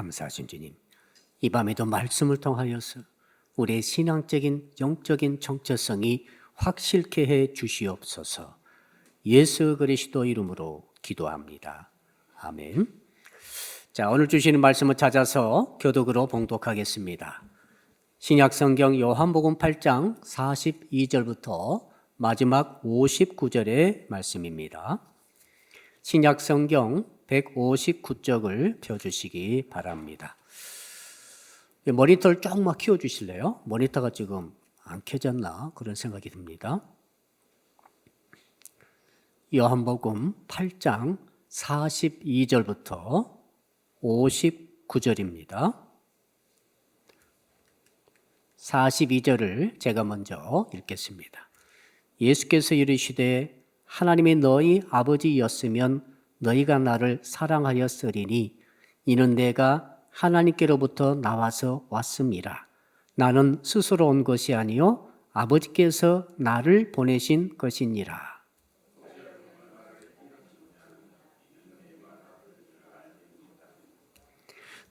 감사하신 주님, 이 밤에도 말씀을 통하여서 우리의 신앙적인 영적인 정체성이 확실케 해 주시옵소서. 예수 그리스도 이름으로 기도합니다. 아멘. 자, 오늘 주시는 말씀을 찾아서 교독으로 봉독하겠습니다. 신약성경 요한복음 8장 42절부터 마지막 59절의 말씀입니다. 신약성경 159쪽을 펴주시기 바랍니다. 모니터를 조금만 키워주실래요? 모니터가 지금 안 켜졌나 그런 생각이 듭니다. 요한복음 8장 42절부터 59절입니다. 42절을 제가 먼저 읽겠습니다. 예수께서 이르시되 하나님이 너희 아버지였으면 너희가 나를 사랑하였으리니 이는 내가 하나님께로부터 나와서 왔음이라. 나는 스스로 온 것이 아니요 아버지께서 나를 보내신 것이니라.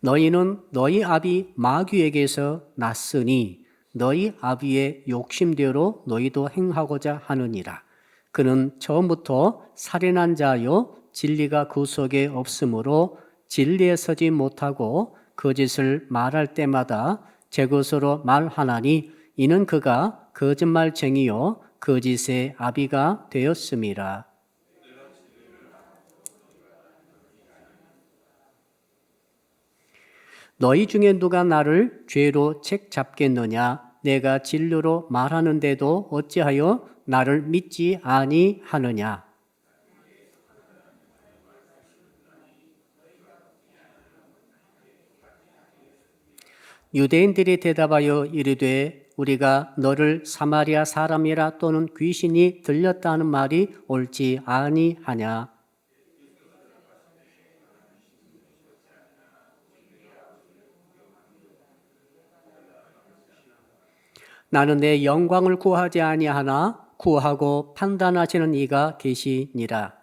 너희는 너희 아비 마귀에게서 났으니 너희 아비의 욕심대로 너희도 행하고자 하느니라. 그는 처음부터 살인한 자요 진리가 그 속에 없으므로 진리에 서지 못하고 거짓을 말할 때마다 제 것으로 말하나니 이는 그가 거짓말쟁이요 거짓의 아비가 되었음이라. 너희 중에 누가 나를 죄로 책 잡겠느냐? 내가 진리로 말하는데도 어찌하여 나를 믿지 아니하느냐? 유대인들이 대답하여 이르되 우리가 너를 사마리아 사람이라 또는 귀신이 들렸다는 말이 옳지 아니하냐? 나는 내 영광을 구하지 아니하나 구하고 판단하시는 이가 계시니라.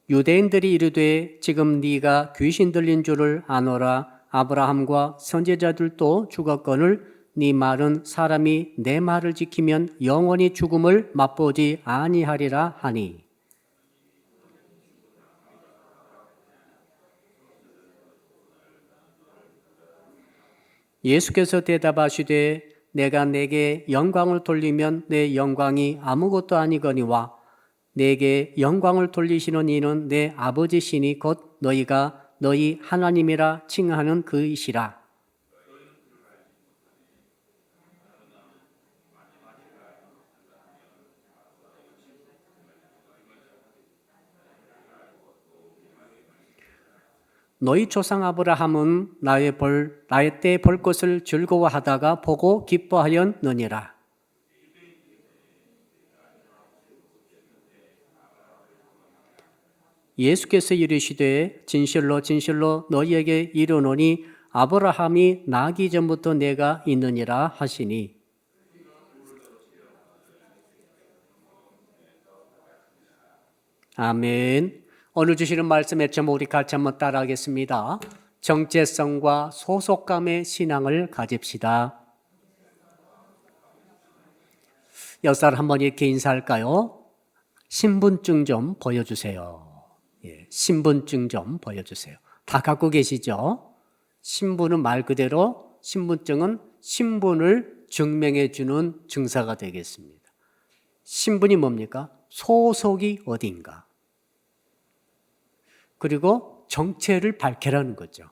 유대인들이 이르되 지금 네가 귀신 들린 줄을 아노라. 아브라함과 선지자들도 죽었거늘 네 말은 사람이 내 말을 지키면 영원히 죽음을 맛보지 아니하리라 하니. 예수께서 대답하시되 내가 내게 영광을 돌리면 내 영광이 아무것도 아니거니와 내게 영광을 돌리시는 이는 내 아버지시니 곧 너희가 너희 하나님이라 칭하는 그이시라. 너희 조상 아브라함은 나의 때 볼 것을 즐거워하다가 보고 기뻐하였느니라. 예수께서 이르시되 진실로 진실로 너희에게 이르노니 아브라함이 나기 전부터 내가 있느니라 하시니. 아멘. 오늘 주시는 말씀의 제목 우리 같이 한번 따라하겠습니다. 정체성과 소속감의 신앙을 가집시다. 역사를 한번 이렇게 인사할까요? 신분증 좀 보여주세요. 예, 신분증 좀 보여주세요. 다 갖고 계시죠? 신분은 말 그대로 신분증은 신분을 증명해 주는 증서가 되겠습니다. 신분이 뭡니까? 소속이 어딘가. 그리고 정체를 밝히라는 거죠.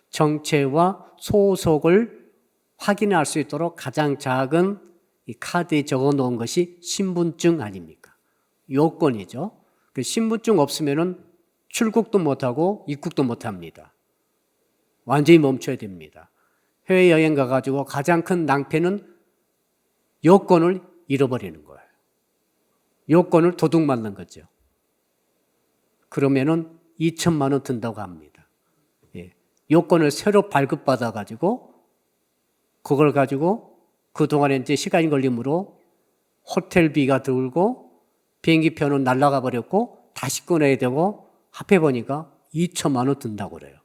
정체와 소속을 확인할 수 있도록 가장 작은 이 카드에 적어 놓은 것이 신분증 아닙니까? 요건이죠. 그 신분증 없으면은 출국도 못하고 입국도 못합니다. 완전히 멈춰야 됩니다. 해외여행 가가지고 가장 큰 낭패는 요건을 잃어버리는 거예요. 요건을 도둑맞는 거죠. 그러면은 2천만 원 든다고 합니다. 예. 요건을 새로 발급받아가지고 그걸 가지고 그동안에 이제 시간이 걸림으로 호텔비가 들고 비행기표는 날아가 버렸고 다시 꺼내야 되고 합해보니까 2천만 원 든다고 그래요.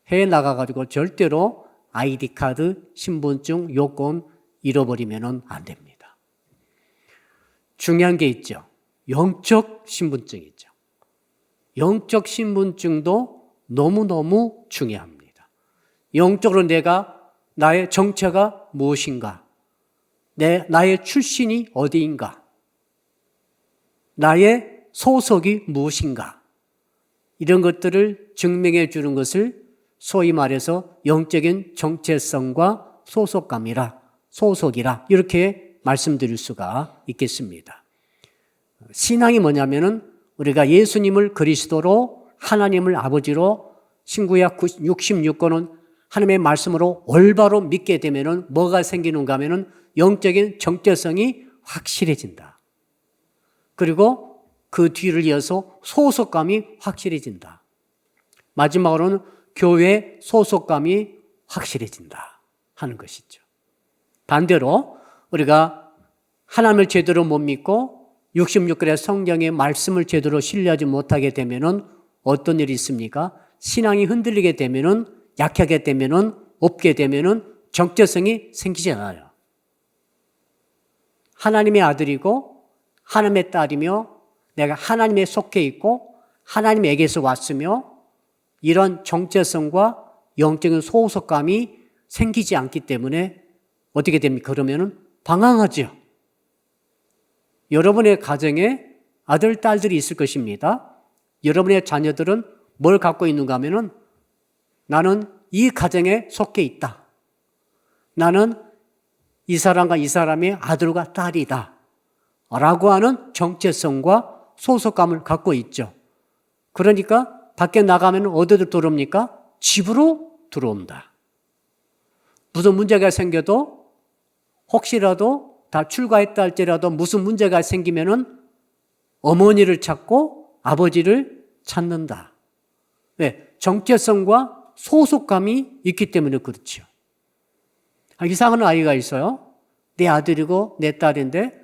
해외 나가가지고 절대로 아이디 카드, 신분증, 요건 잃어버리면 안 됩니다. 중요한 게 있죠. 영적 신분증이죠. 영적 신분증도 너무너무 중요합니다. 영적으로 내가 나의 정체가 무엇인가? 나의 출신이 어디인가? 나의 소속이 무엇인가? 이런 것들을 증명해 주는 것을 소위 말해서 영적인 정체성과 소속이라 이렇게 말씀드릴 수가 있겠습니다. 신앙이 뭐냐면은 우리가 예수님을 그리스도로 하나님을 아버지로 신구약 66권은 하나님의 말씀으로 올바로 믿게 되면은 뭐가 생기는가 하면은 영적인 정체성이 확실해진다. 그리고 그 뒤를 이어서 소속감이 확실해진다. 마지막으로는 교회 소속감이 확실해진다 하는 것이죠. 반대로 우리가 하나님을 제대로 못 믿고 66권의 성경의 말씀을 제대로 신뢰하지 못하게 되면은 어떤 일이 있습니까? 신앙이 흔들리게 되면은 약하게 되면은 없게 되면은 정체성이 생기지 않아요. 하나님의 아들이고 하나님의 딸이며 내가 하나님에 속해 있고 하나님에게서 왔으며 이런 정체성과 영적인 소속감이 생기지 않기 때문에 어떻게 됩니까? 그러면은 방황하죠. 여러분의 가정에 아들, 딸들이 있을 것입니다. 여러분의 자녀들은 뭘 갖고 있는가 하면은 나는 이 가정에 속해 있다. 나는 이 사람과 이 사람의 아들과 딸이다. 라고 하는 정체성과 소속감을 갖고 있죠. 그러니까 밖에 나가면 어디로 들어옵니까? 집으로 들어온다. 무슨 문제가 생겨도 혹시라도 다 출가했다 할지라도 무슨 문제가 생기면은 어머니를 찾고 아버지를 찾는다. 왜? 정체성과 소속감이 있기 때문에 그렇죠. 이상한 아이가 있어요. 내 아들이고 내 딸인데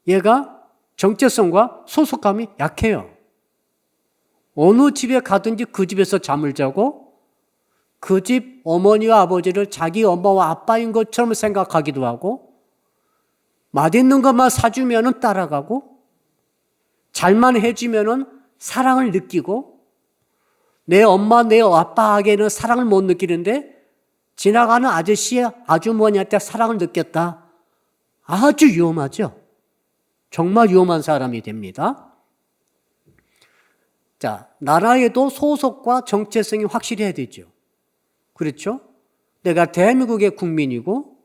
얘가 정체성과 소속감이 약해요. 어느 집에 가든지 그 집에서 잠을 자고 그 집 어머니와 아버지를 자기 엄마와 아빠인 것처럼 생각하기도 하고 맛있는 것만 사주면 따라가고 잘만 해주면 사랑을 느끼고 내 엄마, 내 아빠에게는 사랑을 못 느끼는데 지나가는 아저씨, 아주머니한테 사랑을 느꼈다. 아주 위험하죠. 정말 위험한 사람이 됩니다. 자, 나라에도 소속과 정체성이 확실해야 되죠. 그렇죠? 내가 대한민국의 국민이고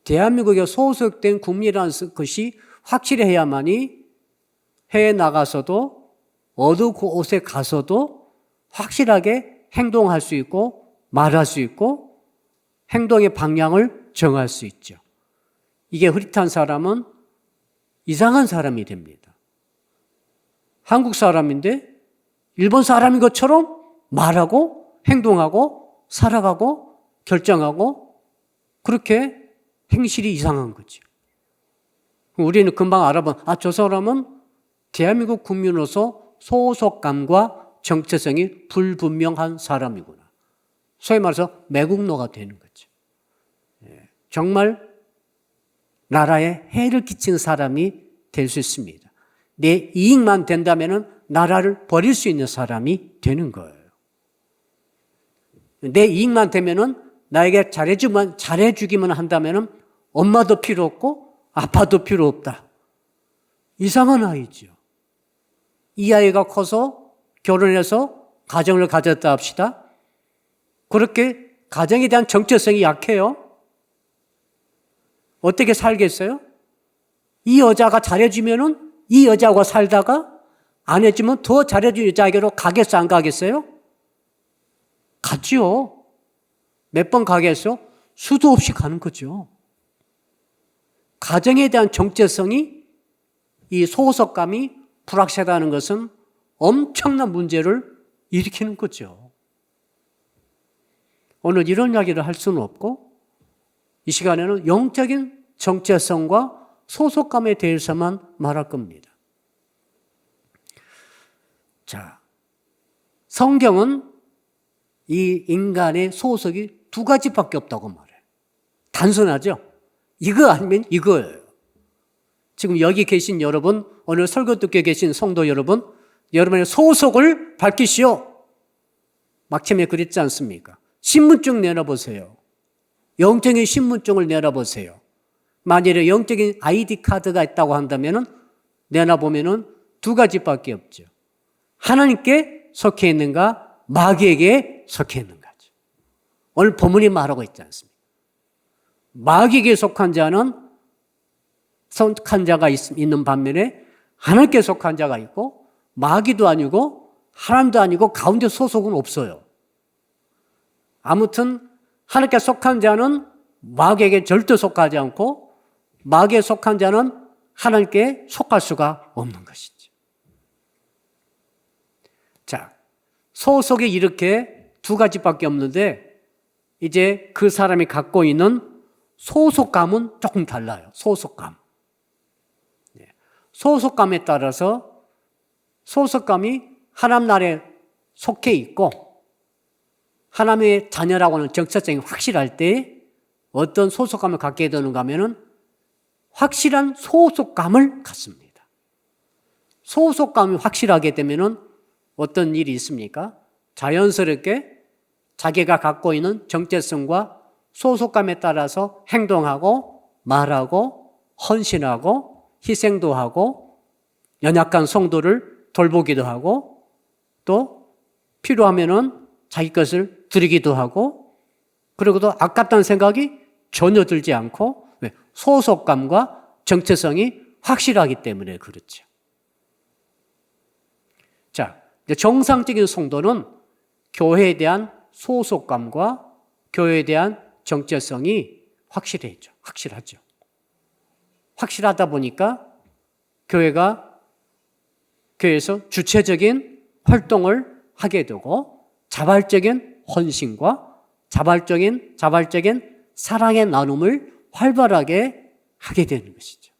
대한민국에 소속된 국민이라는 것이 확실해야만이 해외 나가서도 어느 곳에 가서도 확실하게 행동할 수 있고 말할 수 있고 행동의 방향을 정할 수 있죠. 이게 흐릿한 사람은 이상한 사람이 됩니다. 한국 사람인데 일본 사람인 것처럼 말하고 행동하고 살아가고 결정하고 그렇게 행실이 이상한 거죠. 우리는 금방 알아본 저 사람은 대한민국 국민으로서 소속감과 정체성이 불분명한 사람이구나. 소위 말해서 매국노가 되는 거죠. 정말 나라에 해를 끼치는 사람이 될 수 있습니다. 내 이익만 된다면 나라를 버릴 수 있는 사람이 되는 거예요. 내 이익만 되면은 나에게 잘해주기만 한다면은 엄마도 필요 없고 아빠도 필요 없다. 이상한 아이죠. 이 아이가 커서 결혼해서 가정을 가졌다 합시다. 그렇게 가정에 대한 정체성이 약해요. 어떻게 살겠어요? 이 여자가 잘해주면은 이 여자하고 살다가 안 해주면 더 잘해준 여자에게로 가겠어, 안 가겠어요? 가지요. 몇 번 가겠어요? 수도 없이 가는 거죠. 가정에 대한 정체성이 이 소속감이 불확실하다는 것은 엄청난 문제를 일으키는 거죠. 오늘 이런 이야기를 할 수는 없고 이 시간에는 영적인 정체성과 소속감에 대해서만 말할 겁니다. 자, 성경은 이 인간의 소속이 두 가지밖에 없다고 말해요. 단순하죠? 이거 아니면 이거예요. 지금 여기 계신 여러분, 오늘 설교 듣게 계신 성도 여러분, 여러분의 소속을 밝히시오. 막침에 그랬지 않습니까? 신분증 내놔보세요. 영적인 신분증을 내놔보세요. 만일에 영적인 아이디 카드가 있다고 한다면 내놔보면 두 가지밖에 없죠. 하나님께 속해 있는가, 마귀에게 속해 있는가죠. 오늘 본문이 말하고 있지 않습니까? 마귀에게 속한 자가 있는 반면에 하나님께 속한 자가 있고, 마귀도 아니고 하나님도 아니고 가운데 소속은 없어요. 아무튼 하나님께 속한 자는 마귀에게 절대 속하지 않고, 마귀에 속한 자는 하나님께 속할 수가 없는 것이죠. 자, 소속이 이렇게 두 가지밖에 없는데, 이제 그 사람이 갖고 있는 소속감은 조금 달라요. 소속감. 소속감에 따라서 소속감이 하나님 나라에 속해 있고 하나님의 자녀라고 하는 정체성이 확실할 때 어떤 소속감을 갖게 되는가 하면은 확실한 소속감을 갖습니다. 소속감이 확실하게 되면은 어떤 일이 있습니까? 자연스럽게 자기가 갖고 있는 정체성과 소속감에 따라서 행동하고 말하고 헌신하고 희생도 하고 연약한 성도를 돌보기도 하고 또 필요하면은 자기 것을 드리기도 하고 그리고도 아깝다는 생각이 전혀 들지 않고 소속감과 정체성이 확실하기 때문에 그렇죠. 자, 정상적인 성도는 교회에 대한 소속감과 교회에 대한 정체성이 확실하죠. 확실하다 보니까 교회에서 주체적인 활동을 하게 되고 자발적인 헌신과 자발적인 사랑의 나눔을 활발하게 하게 되는 것이죠.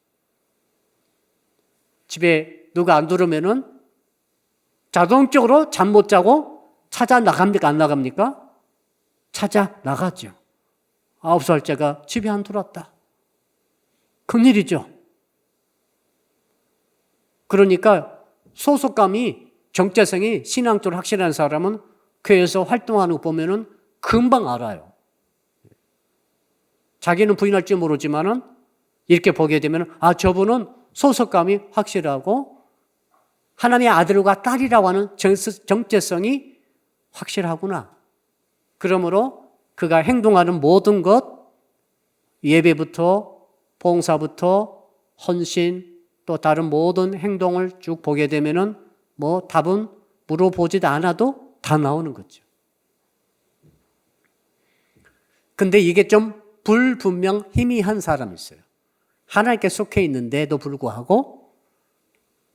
집에 누가 안 들어오면은 자동적으로 잠 못 자고 찾아 나갑니까? 안 나갑니까? 찾아 나가죠. 9살째가 집에 안 들어왔다. 큰일이죠. 그러니까 소속감이 정체성이 신앙적으로 확실한 사람은 교회에서 활동하는 거 보면은 금방 알아요. 자기는 부인할지 모르지만은 이렇게 보게 되면 저분은 소속감이 확실하고 하나님의 아들과 딸이라고 하는 정체성이 확실하구나. 그러므로 그가 행동하는 모든 것, 예배부터 봉사부터 헌신 또 다른 모든 행동을 쭉 보게 되면은 답은 물어보지도 않아도 다 나오는 거죠. 근데 이게 좀 불분명 희미한 사람이 있어요. 하나님께 속해 있는데도 불구하고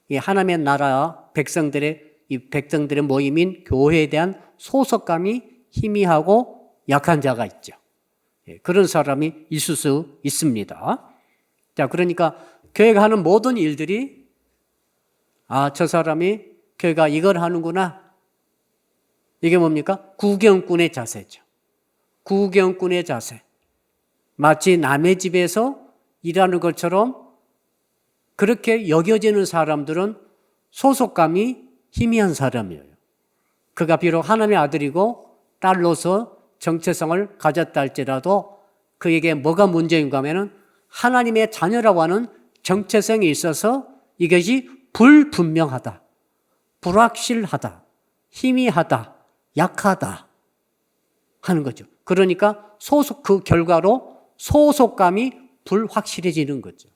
이 하나님의 나라 백성들의 모임인 교회에 대한 소속감이 희미하고 약한 자가 있죠. 그런 사람이 있을 수 있습니다. 자, 그러니까 교회가 하는 모든 일들이 저 사람이 교회가 이걸 하는구나. 이게 뭡니까? 구경꾼의 자세죠. 구경꾼의 자세. 마치 남의 집에서 일하는 것처럼 그렇게 여겨지는 사람들은 소속감이 희미한 사람이에요. 그가 비록 하나님의 아들이고 딸로서 정체성을 가졌다 할지라도 그에게 뭐가 문제인가 하면은 하나님의 자녀라고 하는 정체성이 있어서 이것이 불분명하다, 불확실하다, 희미하다, 약하다 하는 거죠. 그러니까 그 결과로 소속감이 불확실해지는 거죠.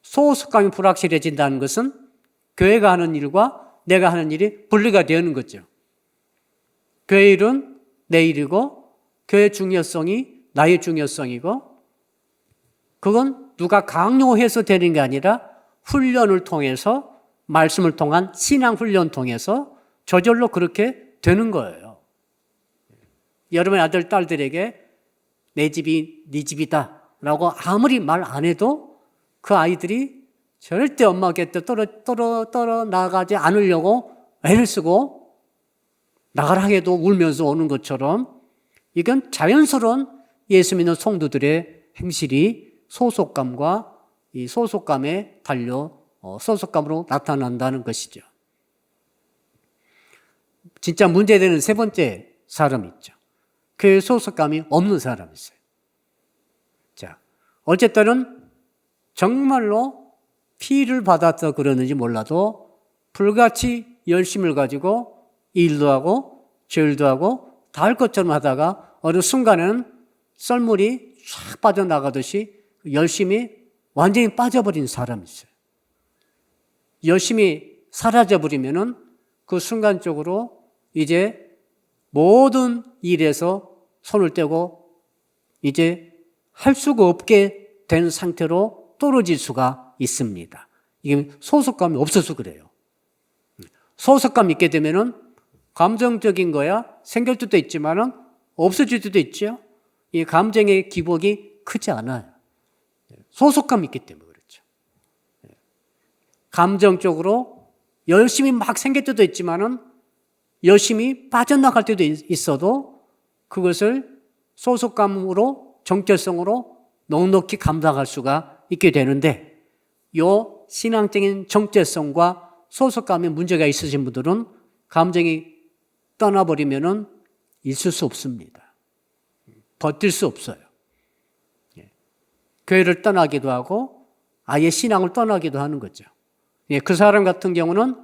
소속감이 불확실해진다는 것은 교회가 하는 일과 내가 하는 일이 분리가 되는 거죠. 교회 일은 내 일이고 교회 중요성이 나의 중요성이고 그건 누가 강요해서 되는 게 아니라 훈련을 통해서 말씀을 통한 신앙 훈련 통해서 저절로 그렇게 되는 거예요. 여러분의 아들, 딸들에게 내 집이 네 집이다 라고 아무리 말 안 해도 그 아이들이 절대 엄마에게 떨어 나가지 않으려고 애를 쓰고 나가라 해도 울면서 오는 것처럼 이건 자연스러운 예수 믿는 성도들의 행실이 소속감과 이 소속감에 달려 소속감으로 나타난다는 것이죠. 진짜 문제되는 세 번째 사람 있죠. 그 소속감이 없는 사람이 있어요. 자, 어쨌든 정말로 피를 받아서 그러는지 몰라도 불같이 열심을 가지고 일도 하고 절도 하고 다 할 것처럼 하다가 어느 순간에는 썰물이 쫙 빠져나가듯이 열심히 완전히 빠져버린 사람이 있어요. 열심히 사라져버리면은 그 순간적으로 이제 모든 일에서 손을 떼고 이제 할 수가 없게 된 상태로 떨어질 수가 있습니다. 이게 소속감이 없어서 그래요. 소속감 있게 되면은 감정적인 거야 생길 수도 있지만은 없어질 수도 있죠. 이 감정의 기복이 크지 않아요. 소속감 있기 때문에 그렇죠. 감정적으로 열심히 막 생길 때도 있지만은 열심히 빠져나갈 때도 있어도 그것을 소속감으로 정체성으로 넉넉히 감당할 수가 있게 되는데 요 신앙적인 정체성과 소속감에 문제가 있으신 분들은 감정이 떠나버리면은 있을 수 없습니다. 버틸 수 없어요. 교회를 떠나기도 하고 아예 신앙을 떠나기도 하는 거죠. 그 사람 같은 경우는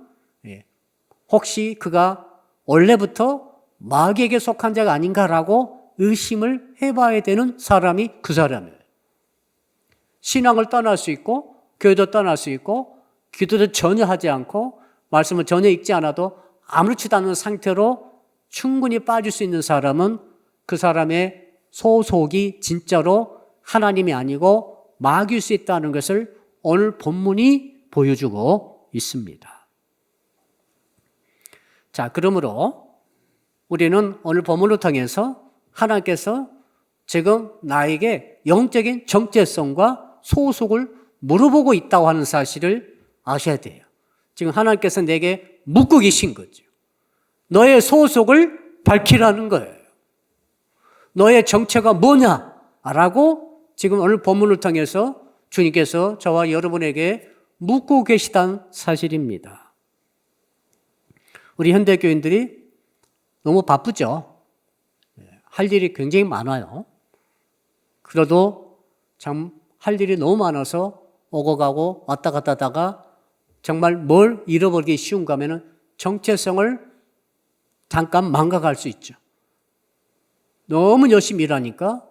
혹시 그가 원래부터 마귀에게 속한 자가 아닌가라고 의심을 해봐야 되는 사람이 그 사람이에요. 신앙을 떠날 수 있고 교회도 떠날 수 있고 기도도 전혀 하지 않고 말씀을 전혀 읽지 않아도 아무렇지도 않은 상태로 충분히 빠질 수 있는 사람은 그 사람의 소속이 진짜로 하나님이 아니고 마귀일 수 있다는 것을 오늘 본문이 보여주고 있습니다. 자, 그러므로 우리는 오늘 본문을 통해서 하나님께서 지금 나에게 영적인 정체성과 소속을 물어보고 있다고 하는 사실을 아셔야 돼요. 지금 하나님께서 내게 묻고 계신 거죠. 너의 소속을 밝히라는 거예요. 너의 정체가 뭐냐라고 지금 오늘 본문을 통해서 주님께서 저와 여러분에게 묻고 계시다는 사실입니다. 우리 현대교인들이 너무 바쁘죠. 할 일이 굉장히 많아요. 그래도 참 할 일이 너무 많아서 오고 가고 왔다 갔다 하다가 정말 뭘 잃어버리기 쉬운가 하면은 정체성을 잠깐 망각할 수 있죠. 너무 열심히 일하니까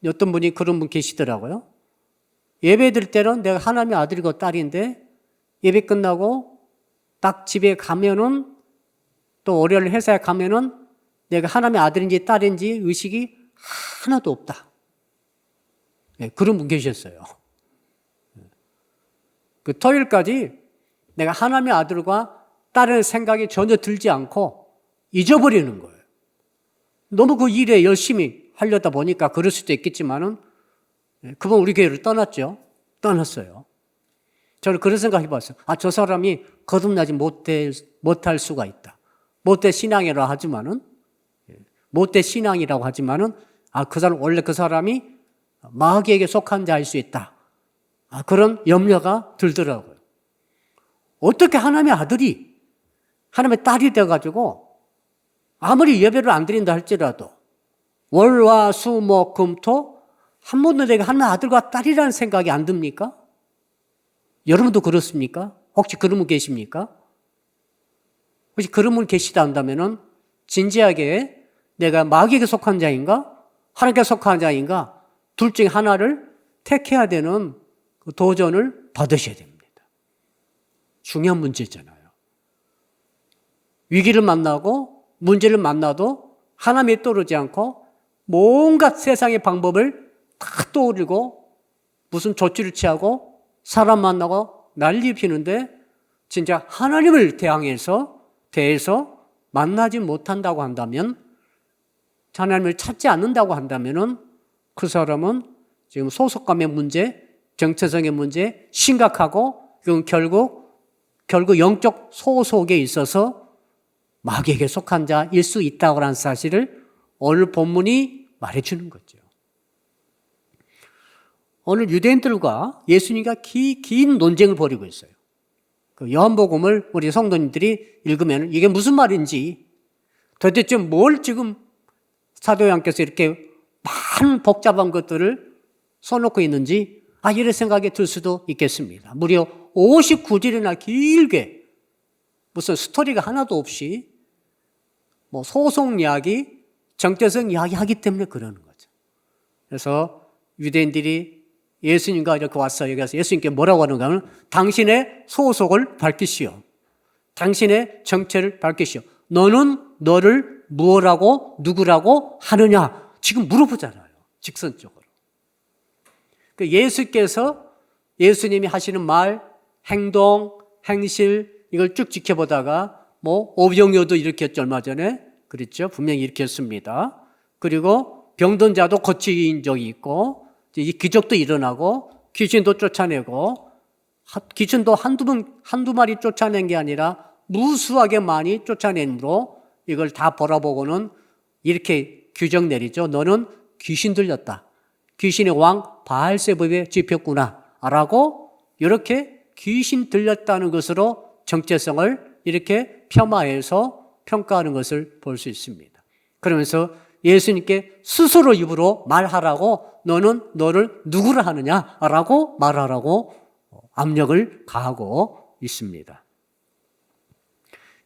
어떤 분이 그런 분 계시더라고요. 예배 드릴 때는 내가 하나님의 아들이고 딸인데 예배 끝나고 딱 집에 가면은 또 월요일 회사에 가면은 내가 하나님의 아들인지 딸인지 의식이 하나도 없다. 네, 그런 분 계셨어요. 그 토요일까지 내가 하나님의 아들과 딸의 생각이 전혀 들지 않고 잊어버리는 거예요. 너무 그 일에 열심히 하려다 보니까 그럴 수도 있겠지만은 그분 우리 교회를 떠났죠. 떠났어요. 저는 그런 생각 해봤어요. 저 사람이 거듭나지 못할 수가 있다. 못된 신앙이라고 하지만은 그 사람 원래 그 사람이 마귀에게 속한 자일 수 있다. 그런 염려가 들더라고요. 어떻게 하나님의 아들이 하나님의 딸이 돼가지고 아무리 예배를 안 드린다 할지라도 월화 수목금토 한 번도 내가 하나님의 아들과 딸이라는 생각이 안 듭니까? 여러분도 그렇습니까? 혹시 그런 분 계십니까? 혹시 그런 분 계시다 한다면은 진지하게 내가 마귀에게 속한 자인가? 하나님께 속한 자인가? 둘 중에 하나를 택해야 되는 그 도전을 받으셔야 됩니다. 중요한 문제잖아요. 위기를 만나고 문제를 만나도 하나님이 떠오르지 않고 온갖 세상의 방법을 다 떠올리고 무슨 조치를 취하고 사람 만나고 난리 피는데 진짜 하나님을 대해서 만나지 못한다고 한다면 하나님을 찾지 않는다고 한다면은 그 사람은 지금 소속감의 문제, 정체성의 문제 심각하고 그건 결국 결국 영적 소속에 있어서 마귀에게 속한 자일 수 있다고 하는 사실을 오늘 본문이 말해주는 거죠. 오늘 유대인들과 예수님과 긴 논쟁을 벌이고 있어요. 그 요한복음을 우리 성도님들이 읽으면 이게 무슨 말인지, 도대체 뭘 지금 사도 요한께서 이렇게 많은 복잡한 것들을 써놓고 있는지 이런 생각이 들 수도 있겠습니다. 무려 59절이나 길게 무슨 스토리가 하나도 없이 뭐 소송 이야기, 정체성 이야기 하기 때문에 그러는 거죠. 그래서 유대인들이 예수님과 이렇게 와서 여기 와서 예수님께 뭐라고 하는가 하면 당신의 소속을 밝히시오. 당신의 정체를 밝히시오. 너는 너를 무엇라고 누구라고 하느냐? 지금 물어보잖아요. 직선적으로. 예수께서 예수님이 하시는 말, 행동, 행실 이걸 쭉 지켜보다가 뭐 오병이어도 일으켰죠. 얼마 전에. 그렇죠. 분명히 일으켰습니다. 그리고 병든 자도 고친 적이 있고 이 기적도 일어나고 귀신도 쫓아내고 귀신도 한두 마리 쫓아낸 게 아니라 무수하게 많이 쫓아내므로 이걸 다 바라보고는 이렇게 규정 내리죠. 너는 귀신 들렸다. 귀신의 왕 바알세불에 집혔구나 라고 이렇게 귀신 들렸다는 것으로 정체성을 이렇게 폄하해서 평가하는 것을 볼 수 있습니다. 그러면서 예수님께 스스로 입으로 말하라고 너는 너를 누구라 하느냐라고 말하라고 압력을 가하고 있습니다.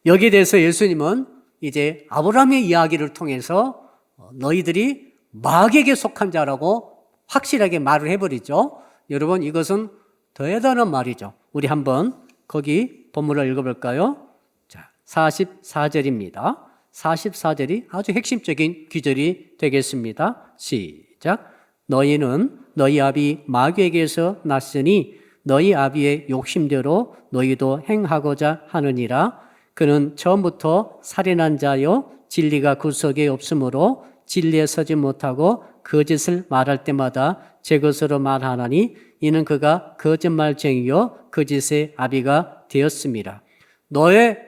여기에 대해서 예수님은 이제 아브라함의 이야기를 통해서 너희들이 마귀에게 속한 자라고 확실하게 말을 해버리죠. 여러분 이것은 대단한 말이죠. 우리 한번 거기 본문을 읽어볼까요? 자, 44절입니다. 44절이 아주 핵심적인 구절이 되겠습니다. 시작. 너희는 너희 아비 마귀에게서 났으니 너희 아비의 욕심대로 너희도 행하고자 하느니라. 그는 처음부터 살인한 자요 진리가 그 속에 없으므로 진리에 서지 못하고 거짓을 말할 때마다 제 것으로 말하나니 이는 그가 거짓말쟁이요 거짓의 아비가 되었습니다. 너희의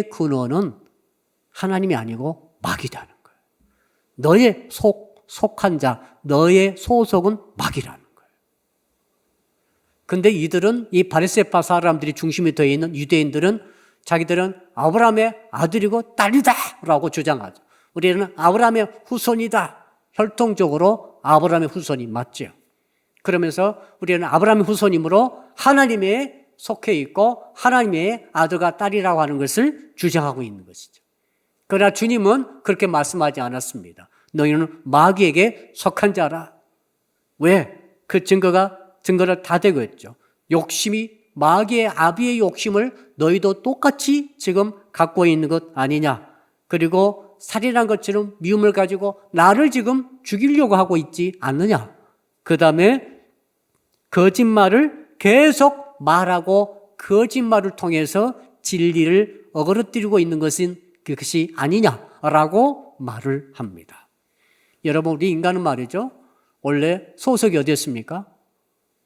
근원은 하나님이 아니고 마귀라는 거예요. 너의 속한 자, 너의 소속은 마귀라는 거예요. 근데 이들은 이 바리새파 사람들이 중심이 되어 있는 유대인들은 자기들은 아브라함의 아들이고 딸이다라고 주장하죠. 우리는 아브라함의 후손이다. 혈통적으로 아브라함의 후손이 맞죠. 그러면서 우리는 아브라함의 후손이므로 하나님의 속해 있고 하나님의 아들과 딸이라고 하는 것을 주장하고 있는 것이죠. 그러나 주님은 그렇게 말씀하지 않았습니다. 너희는 마귀에게 속한 자라. 왜? 그 증거를 다 대고 있죠. 욕심이 마귀의 아비의 욕심을 너희도 똑같이 지금 갖고 있는 것 아니냐. 그리고 살인한 것처럼 미움을 가지고 나를 지금 죽이려고 하고 있지 않느냐. 그 다음에 거짓말을 계속 말하고 거짓말을 통해서 진리를 어그러뜨리고 있는 것은 그것이 아니냐라고 말을 합니다. 여러분 우리 인간은 말이죠. 원래 소속이 어디였습니까?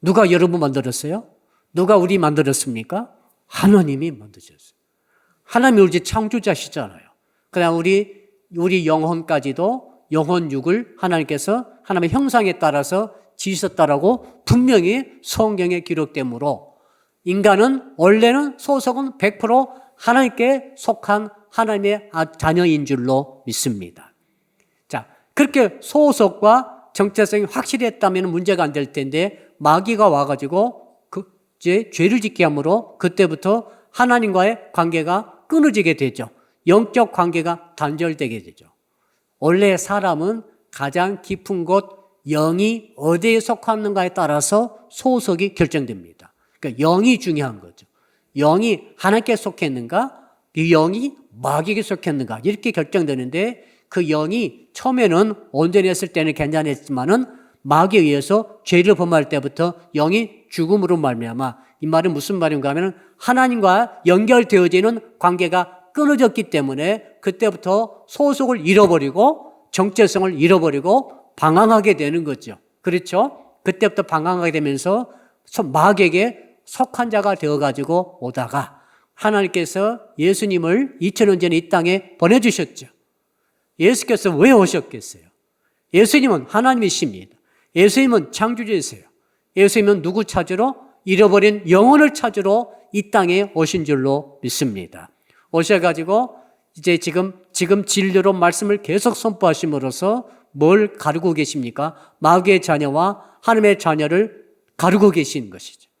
누가 여러분 만들었어요? 누가 우리 만들었습니까? 하나님이 만드셨어요. 하나님이 우리 창조자시잖아요. 그다음 우리 영혼까지도 영혼육을 하나님께서 하나님의 형상에 따라서 지으셨다라고 분명히 성경에 기록되므로 인간은 원래는 소속은 100% 하나님께 속한 하나님의 자녀인 줄로 믿습니다. 자, 그렇게 소속과 정체성이 확실했다면 문제가 안 될 텐데 마귀가 와가지고 이제 죄를 짓게 함으로 그때부터 하나님과의 관계가 끊어지게 되죠. 영적 관계가 단절되게 되죠. 원래 사람은 가장 깊은 곳 영이 어디에 속하는가에 따라서 소속이 결정됩니다. 그러니까 영이 중요한 거죠. 영이 하나님께 속했는가, 이 영이 마귀에게 속했는가 이렇게 결정되는데 그 영이 처음에는 온전했을 때는 괜찮았지만은 마귀에 의해서 죄를 범할 때부터 영이 죽음으로 말미암아 이 말은 무슨 말인가 하면 하나님과 연결되어지는 관계가 끊어졌기 때문에 그때부터 소속을 잃어버리고 정체성을 잃어버리고 방황하게 되는 거죠. 그렇죠? 그때부터 방황하게 되면서 마귀에게 속한 자가 되어가지고 오다가 하나님께서 예수님을 2000년 전에 이 땅에 보내주셨죠. 예수께서 왜 오셨겠어요? 예수님은 하나님이십니다. 예수님은 창조주이세요. 예수님은 누구 찾으러? 잃어버린 영혼을 찾으러 이 땅에 오신 줄로 믿습니다. 오셔가지고 이제 지금 진리로 말씀을 계속 선포하심으로써 뭘 가르고 계십니까? 마귀의 자녀와 하나님의 자녀를 가르고 계신 것이죠.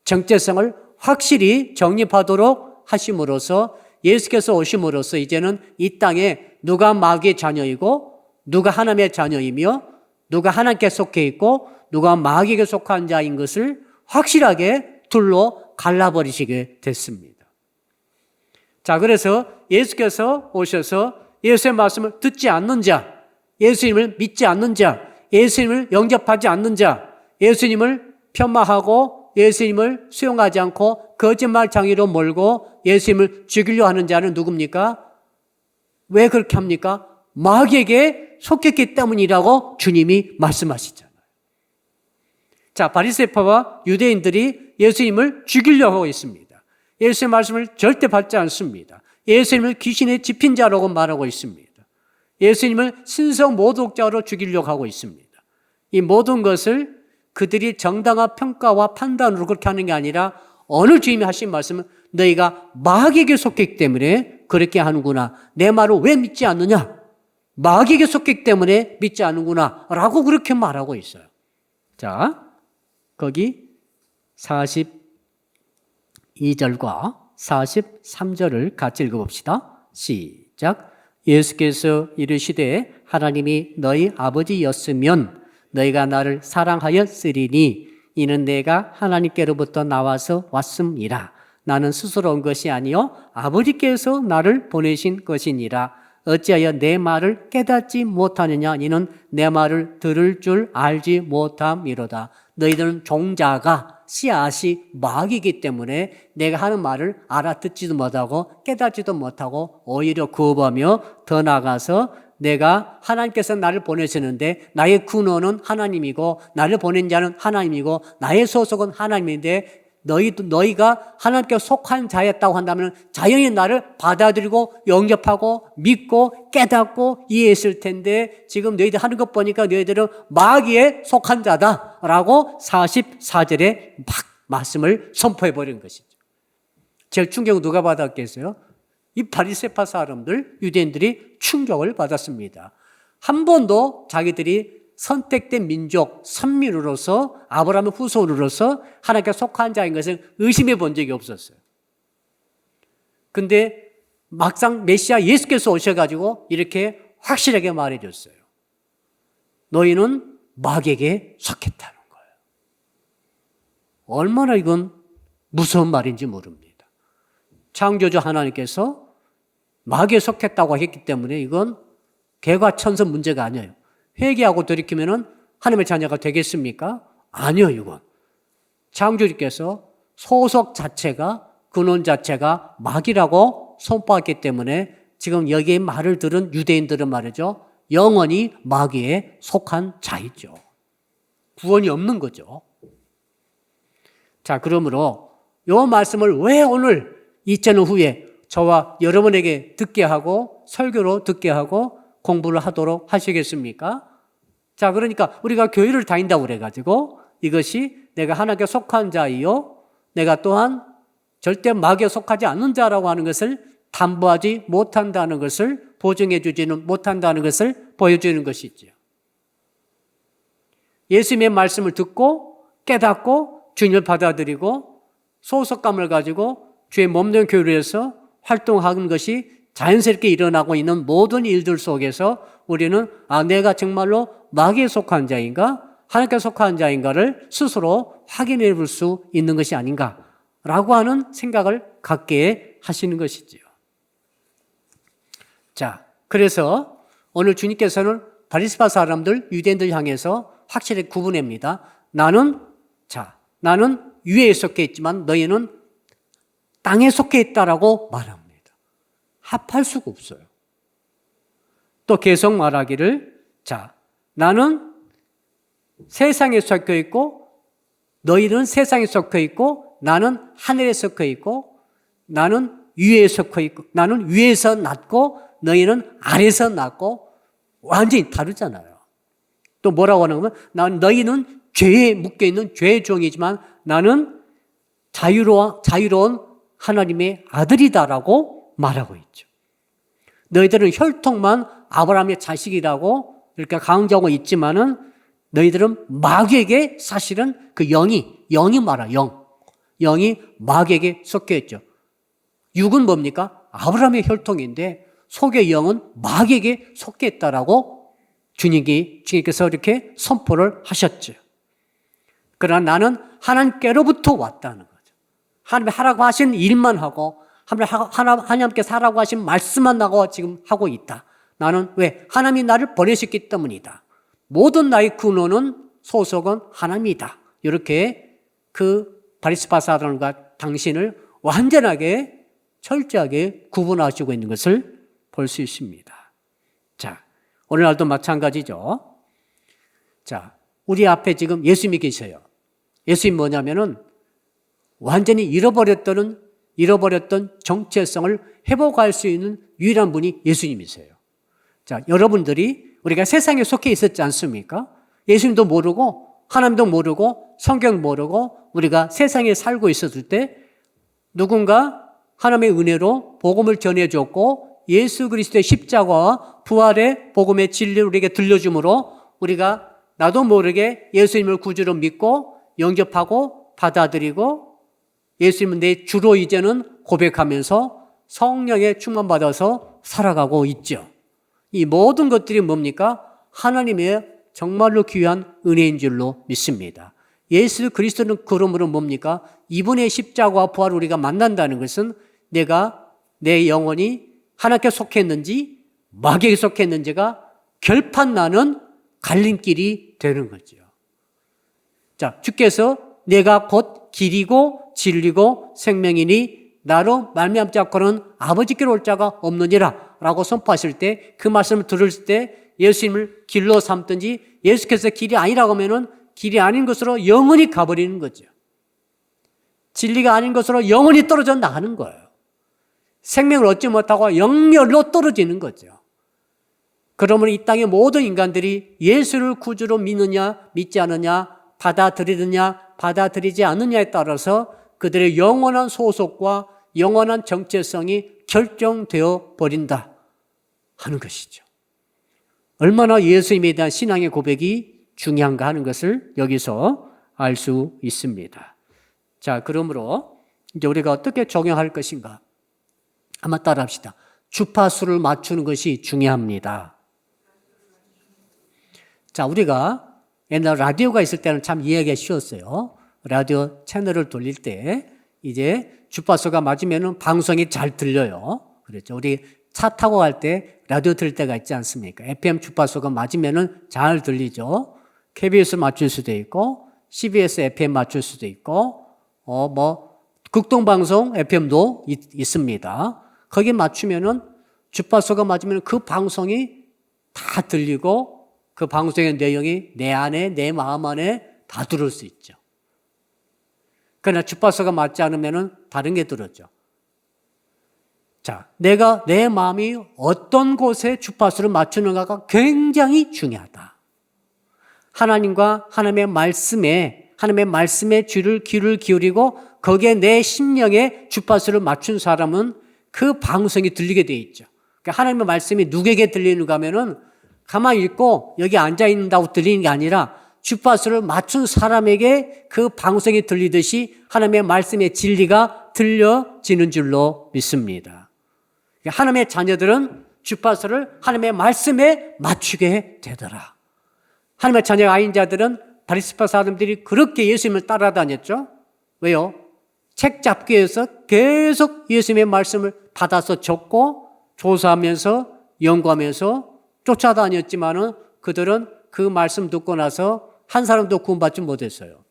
정체성을 확실히 정립하도록 하심으로써 예수께서 오심으로써 이제는 이 땅에 누가 마귀의 자녀이고 누가 하나님의 자녀이며 누가 하나님께 속해 있고 누가 마귀에게 속한 자인 것을 확실하게 둘로 갈라버리시게 됐습니다. 자, 그래서 예수께서 오셔서 예수의 말씀을 듣지 않는 자, 예수님을 믿지 않는 자, 예수님을 영접하지 않는 자, 예수님을 폄하하고 예수님을 수용하지 않고 거짓말 장애로 몰고 예수님을 죽이려 하는 자는 누굽니까? 왜 그렇게 합니까? 마귀에게 속했기 때문이라고 주님이 말씀하시잖아요. 자, 바리새파와 유대인들이 예수님을 죽이려고 하고 있습니다. 예수의 말씀을 절대 받지 않습니다. 예수님을 귀신의 집힌 자라고 말하고 있습니다. 예수님을 신성 모독자로 죽이려고 하고 있습니다. 이 모든 것을 그들이 정당한 평가와 판단으로 그렇게 하는 게 아니라 오늘 주님이 하신 말씀은 너희가 마귀에게 속했기 때문에 그렇게 하는구나. 내 말을 왜 믿지 않느냐? 마귀에게 속했기 때문에 믿지 않는구나 라고 그렇게 말하고 있어요. 자, 거기 42절과 43절을 같이 읽어봅시다. 시작. 예수께서 이르시되 하나님이 너희 아버지였으면 너희가 나를 사랑하였으리니 이는 내가 하나님께로부터 나와서 왔음이라. 나는 스스로 온 것이 아니요 아버지께서 나를 보내신 것이니라. 어찌하여 내 말을 깨닫지 못하느냐? 이는 내 말을 들을 줄 알지 못함이로다. 너희들은 종자가 씨앗이 마귀이기 때문에 내가 하는 말을 알아듣지도 못하고 깨닫지도 못하고 오히려 거부하며 더 나아가서 내가 하나님께서 나를 보내시는데 나의 근원은 하나님이고 나를 보낸 자는 하나님이고 나의 소속은 하나님인데 너희가 하나님께 속한 자였다고 한다면 자연히 나를 받아들이고 영접하고 믿고 깨닫고 이해했을 텐데 지금 너희들 하는 것 보니까 너희들은 마귀에 속한 자다라고 44절에 막 말씀을 선포해버린 것이죠. 제일 충격을 누가 받았겠어요? 이 바리새파 사람들, 유대인들이 충격을 받았습니다. 한 번도 자기들이 선택된 민족, 선민으로서 아브라함의 후손으로서 하나님께 속한 자인 것을 의심해 본 적이 없었어요. 근데 막상 메시아 예수께서 오셔가지고 이렇게 확실하게 말해줬어요. 너희는 마귀에게 속했다는 거예요. 얼마나 이건 무서운 말인지 모릅니다. 창조주 하나님께서 마귀에 속했다고 했기 때문에 이건 개과천선 문제가 아니에요. 회개하고 돌이키면은 하나님의 자녀가 되겠습니까? 아니요, 이건. 창조주께서 소속 자체가, 근원 자체가 마귀라고 선포했기 때문에 지금 여기에 말을 들은 유대인들은 말이죠. 영원히 마귀에 속한 자이죠. 구원이 없는 거죠. 자, 그러므로 이 말씀을 왜 오늘 2000년 후에 저와 여러분에게 듣게 하고 설교로 듣게 하고 공부를 하도록 하시겠습니까? 자, 그러니까 우리가 교회를 다닌다고 그래가지고 이것이 내가 하나님께 속한 자이요 내가 또한 절대 마귀에 속하지 않는 자라고 하는 것을 담보하지 못한다는 것을 보증해 주지는 못한다는 것을 보여주는 것이죠. 예수님의 말씀을 듣고 깨닫고 주님을 받아들이고 소속감을 가지고 주의 몸된 교회에서 활동하는 것이 자연스럽게 일어나고 있는 모든 일들 속에서 우리는 내가 정말로 마귀에 속한 자인가 하나님께 속한 자인가를 스스로 확인해 볼 수 있는 것이 아닌가라고 하는 생각을 갖게 하시는 것이지요. 자, 그래서 오늘 주님께서는 바리새파 사람들, 유대인들 향해서 확실히 구분합니다. 나는 위에 속해 있지만 너희는 땅에 속해 있다라고 말합니다. 합할 수가 없어요. 또 계속 말하기를 나는 세상에 속해 있고 너희는 세상에 속해 있고 나는 하늘에 속해 있고 나는 위에 속해 있고 나는 위에서 났고 너희는 아래에서 났고 완전히 다르잖아요. 또 뭐라고 하는 거면 너희는 죄에 묶여있는 죄의 종이지만 나는 자유로운 하나님의 아들이다라고 말하고 있죠. 너희들은 혈통만 아브라함의 자식이라고 이렇게 강조하고 있지만은 너희들은 마귀에게 사실은 그 영이 말아 영이 마귀에게 속해 있죠. 육은 뭡니까? 아브라함의 혈통인데 속의 영은 마귀에게 속해 있다라고 주님께서 이렇게 선포를 하셨죠. 그러나 나는 하나님께로부터 왔다는 거죠. 하나님이 하라고 하신 일만 하고 하나님께서 하라고 하신 말씀만 하고 지금 하고 있다. 나는 왜? 하나님이 나를 보내셨기 때문이다. 모든 나의 근원은 소속은 하나님이다. 이렇게 그 바리새파 사람과 당신을 완전하게 철저하게 구분하시고 있는 것을 볼 수 있습니다. 자, 오늘날도 마찬가지죠. 자, 우리 앞에 지금 예수님이 계셔요. 예수님이 뭐냐면은 완전히 잃어버렸던 정체성을 회복할 수 있는 유일한 분이 예수님이세요. 자, 여러분들이 우리가 세상에 속해 있었지 않습니까? 예수님도 모르고 하나님도 모르고 성경 모르고 우리가 세상에 살고 있었을 때 누군가 하나님의 은혜로 복음을 전해줬고 예수 그리스도의 십자가와 부활의 복음의 진리를 우리에게 들려줌으로 우리가 나도 모르게 예수님을 구주로 믿고 영접하고 받아들이고 예수님은 내 주로 이제는 고백하면서 성령에 충만받아서 살아가고 있죠. 이 모든 것들이 뭡니까? 하나님의 정말로 귀한 은혜인 줄로 믿습니다. 예수 그리스도는 그러므로 뭡니까? 이분의 십자가와 부활을 우리가 만난다는 것은 내 영혼이 하나님께 속했는지 마귀에게 속했는지가 결판나는 갈림길이 되는 거죠. 자, 주께서 내가 곧 길이고 진리고 생명이니 나로 말미암지 않고는 아버지께로 올 자가 없느니라 라고 선포하실 때 그 말씀을 들을 때 예수님을 길로 삼든지 예수께서 길이 아니라고 하면은 길이 아닌 것으로 영원히 가버리는 거죠. 진리가 아닌 것으로 영원히 떨어져 나가는 거예요. 생명을 얻지 못하고 영멸로 떨어지는 거죠. 그러므로 이 땅의 모든 인간들이 예수를 구주로 믿느냐 믿지 않느냐 받아들이느냐 받아들이지 않느냐에 따라서 그들의 영원한 소속과 영원한 정체성이 결정되어 버린다 하는 것이죠. 얼마나 예수님에 대한 신앙의 고백이 중요한가 하는 것을 여기서 알 수 있습니다. 자, 그러므로 이제 우리가 어떻게 적용할 것인가? 한번 따라합시다. 주파수를 맞추는 것이 중요합니다. 자, 우리가 옛날 라디오가 있을 때는 참 이해하기가 쉬웠어요. 라디오 채널을 돌릴 때 이제 주파수가 맞으면 방송이 잘 들려요. 그렇죠. 우리 차 타고 갈 때 라디오 들을 때가 있지 않습니까? FM 주파수가 맞으면 잘 들리죠. KBS 맞출 수도 있고 CBS FM 맞출 수도 있고 극동방송 FM도 있습니다. 거기에 맞추면은 주파수가 맞으면 그 방송이 다 들리고 그 방송의 내용이 내 안에 내 마음 안에 다 들을 수 있죠. 그러나 주파수가 맞지 않으면은 다른 게 들었죠. 자, 내 마음이 어떤 곳에 주파수를 맞추는가가 굉장히 중요하다. 하나님과 하나님의 말씀에 귀를 기울이고 거기에 내 심령에 주파수를 맞춘 사람은 그 방송이 들리게 돼 있죠. 그러니까 하나님의 말씀이 누구에게 들리는가 하면은 가만히 있고 여기 앉아 있는다고 들리는 게 아니라 주파수를 맞춘 사람에게 그 방송이 들리듯이 하나님의 말씀의 진리가 들려지는 줄로 믿습니다. 하나님의 자녀들은 주파수를 하나님의 말씀에 맞추게 되더라. 하나님의 자녀가 아닌 자들은 바리새파 사람들이 그렇게 예수님을 따라다녔죠. 왜요? 책 잡기 위해서 계속 예수님의 말씀을 받아서 적고 조사하면서 연구하면서 쫓아다녔지만은 그들은 그 말씀 듣고 나서 한 사람도 구원받지 못했어요.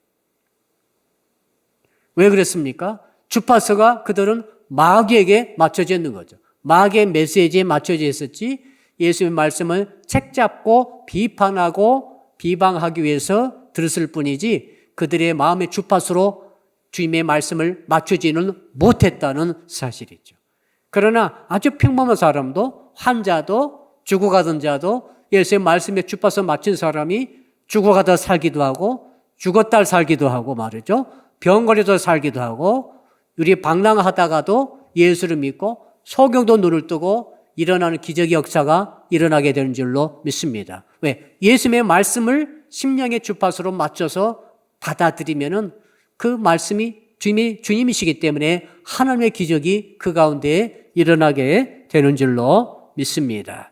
왜 그랬습니까? 주파수가 그들은 마귀에게 맞춰져 있는 거죠. 마귀의 메시지에 맞춰져 있었지 예수님의 말씀을 책 잡고 비판하고 비방하기 위해서 들었을 뿐이지 그들의 마음의 주파수로 주님의 말씀을 맞추지는 못했다는 사실이죠. 그러나 아주 평범한 사람도, 환자도, 죽어가던 자도 예수의 말씀에 주파수 맞춘 사람이 죽어가다 살기도 하고 죽었다 살기도 하고 말이죠. 병 걸려서 살기도 하고 우리 방랑하다가도 예수를 믿고 소경도 눈을 뜨고 일어나는 기적의 역사가 일어나게 되는 줄로 믿습니다. 왜? 예수님의 말씀을 심령의 주파수로 맞춰서 받아들이면은 그 말씀이 주님이시기 때문에 하나님의 기적이 그 가운데 일어나게 되는 줄로 믿습니다.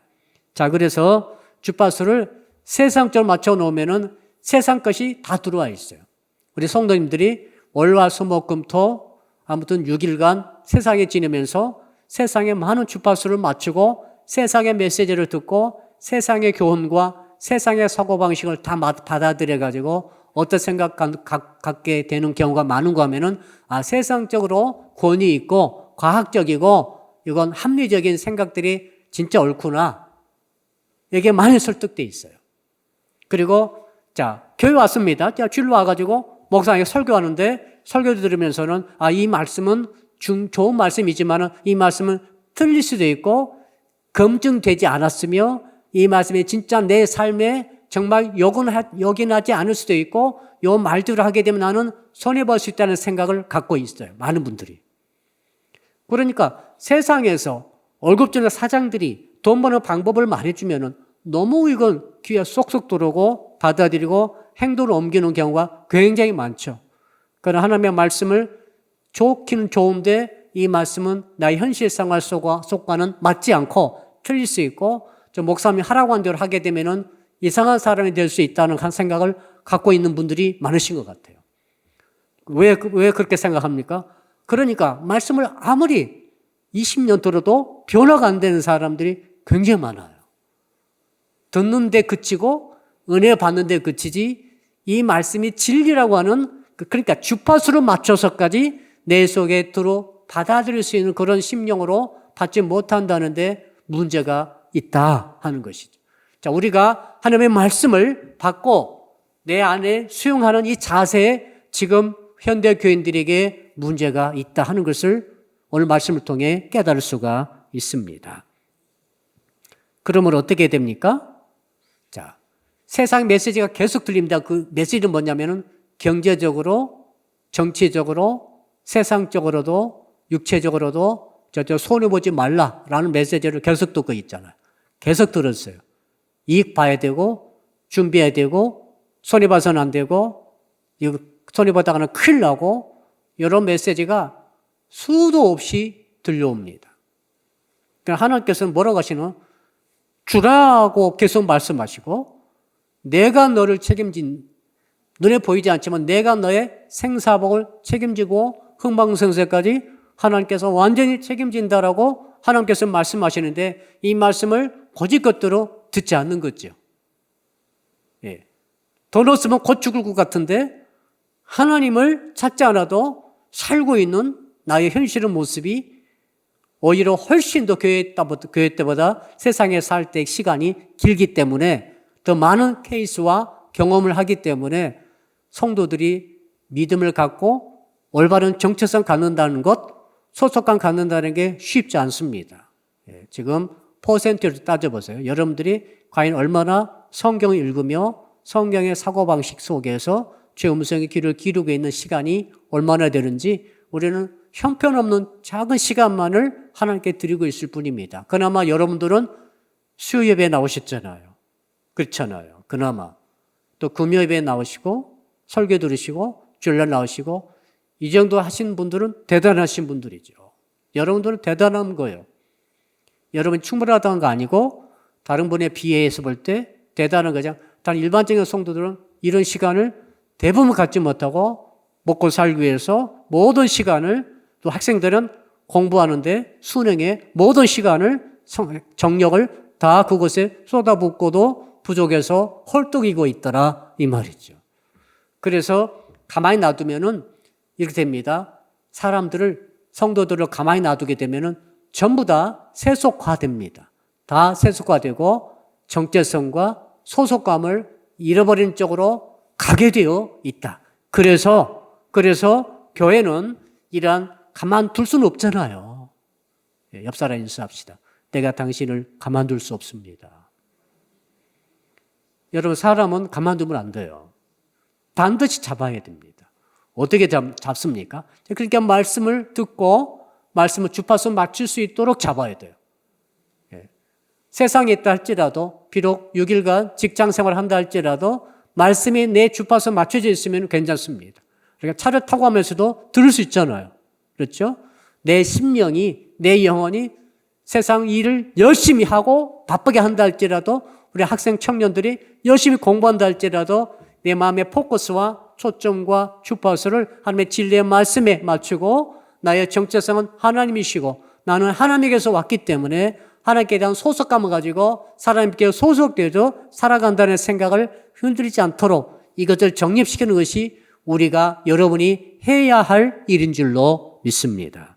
자, 그래서 주파수를 세상적으로 맞춰 놓으면은 세상 것이 다 들어와 있어요. 우리 성도님들이 월화수목금토 아무튼 6일간 세상에 지내면서 세상에 많은 주파수를 맞추고 세상의 메시지를 듣고 세상의 교훈과 세상의 사고방식을 다 받아들여가지고 어떤 생각 갖게 되는 경우가 많은가 하면은 세상적으로 권위 있고 과학적이고 이건 합리적인 생각들이 진짜 옳구나. 이게 많이 설득돼 있어요. 그리고 자, 교회 왔습니다. 자, 주일로 와가지고 목사님이 설교하는데 설교 들으면서는 이 말씀은 좋은 말씀이지만 이 말씀은 틀릴 수도 있고 검증되지 않았으며 이 말씀이 진짜 내 삶에 정말 요긴하지 않을 수도 있고 요 말들을 하게 되면 나는 손해볼 수 있다는 생각을 갖고 있어요. 많은 분들이. 그러니까 세상에서 월급 주는 사장들이 돈 버는 방법을 말해주면은 너무 이건 귀에 쏙쏙 들어오고 받아들이고 행동을 옮기는 경우가 굉장히 많죠. 그러나 하나님의 말씀을 좋기는 좋은데 이 말씀은 나의 현실 생활 속과는 맞지 않고 틀릴 수 있고 목사님이 하라고 한 대로 하게 되면은 이상한 사람이 될 수 있다는 생각을 갖고 있는 분들이 많으신 것 같아요. 왜 그렇게 생각합니까? 그러니까 말씀을 아무리 20년 들어도 변화가 안 되는 사람들이 굉장히 많아요. 듣는데 그치고 은혜 받는데 그치지 이 말씀이 진리라고 하는 그러니까 주파수를 맞춰서까지 내 속에 받아들일 수 있는 그런 심령으로 받지 못한다는데 문제가 있다 하는 것이죠. 자, 우리가 하나님의 말씀을 받고 내 안에 수용하는 이 자세에 지금 현대 교인들에게 문제가 있다 하는 것을 오늘 말씀을 통해 깨달을 수가 있습니다. 그러면 어떻게 됩니까? 자, 세상 메시지가 계속 들립니다. 그 메시지는 뭐냐면은 경제적으로, 정치적으로, 세상적으로도, 육체적으로도 손해보지 말라라는 메시지를 계속 듣고 있잖아요. 계속 들었어요. 이익 봐야 되고, 준비해야 되고, 손해봐서는 안 되고, 손해보다가는 큰일 나고, 이런 메시지가 수도 없이 들려옵니다. 그러니까 하나님께서는 뭐라고 하시는? 주라고 계속 말씀하시고, 내가 너를 눈에 보이지 않지만 내가 너의 생사복을 책임지고 흥망성쇠까지 하나님께서 완전히 책임진다라고 하나님께서 말씀하시는데 이 말씀을 거짓것대로 듣지 않는 거죠. 예. 돈 없으면 곧 죽을 것 같은데 하나님을 찾지 않아도 살고 있는 나의 현실의 모습이 오히려 훨씬 더 교회 때보다 세상에 살 때 시간이 길기 때문에 더 많은 케이스와 경험을 하기 때문에 성도들이 믿음을 갖고 올바른 정체성 갖는다는 것, 소속감 갖는다는 게 쉽지 않습니다. 지금 퍼센트를 따져보세요. 여러분들이 과연 얼마나 성경을 읽으며 성경의 사고방식 속에서 제 음성의 귀를 기르고 있는 시간이 얼마나 되는지 우리는 형편없는 작은 시간만을 하나님께 드리고 있을 뿐입니다. 그나마 여러분들은 수요 예배에 나오셨잖아요. 그렇잖아요. 그나마. 또 금요 예배에 나오시고 설교 들으시고 주일날 나오시고 이 정도 하신 분들은 대단하신 분들이죠. 여러분들은 대단한 거예요. 여러분 충분하다는 거 아니고 다른 분에 비해서 볼 때 대단한 거죠. 단 일반적인 성도들은 이런 시간을 대부분 갖지 못하고 먹고 살기 위해서 모든 시간을 또 학생들은 공부하는데 수능에 모든 시간을 정력을 다 그것에 쏟아붓고도 부족해서 헐떡이고 있더라 이 말이죠. 그래서 가만히 놔두면은 이렇게 됩니다. 성도들을 가만히 놔두게 되면은 전부 다 세속화됩니다. 다 세속화되고 정체성과 소속감을 잃어버리는 쪽으로 가게 되어 있다. 그래서 교회는 이러한 가만둘 수는 없잖아요. 옆 사람 인수합시다. 내가 당신을 가만둘 수 없습니다. 여러분, 사람은 가만두면 안 돼요. 반드시 잡아야 됩니다. 어떻게 잡습니까? 그러니까 말씀을 듣고 말씀을 주파수 맞출 수 있도록 잡아야 돼요. 세상에 있다 할지라도, 비록 6일간 직장 생활을 한다 할지라도 말씀이 내 주파수 맞춰져 있으면 괜찮습니다. 그러니까 차를 타고 가면서도 들을 수 있잖아요. 그렇죠? 내 심령이, 내 영혼이 세상 일을 열심히 하고 바쁘게 한다 할지라도, 우리 학생 청년들이 열심히 공부한다 할지라도 내 마음의 포커스와 초점과 주파수를 하나님의 진리의 말씀에 맞추고 나의 정체성은 하나님이시고 나는 하나님에게서 왔기 때문에 하나님께 대한 소속감을 가지고 하나님께 소속되어서 살아간다는 생각을 흔들리지 않도록 이것을 정립시키는 것이 우리가, 여러분이 해야 할 일인 줄로 믿습니다.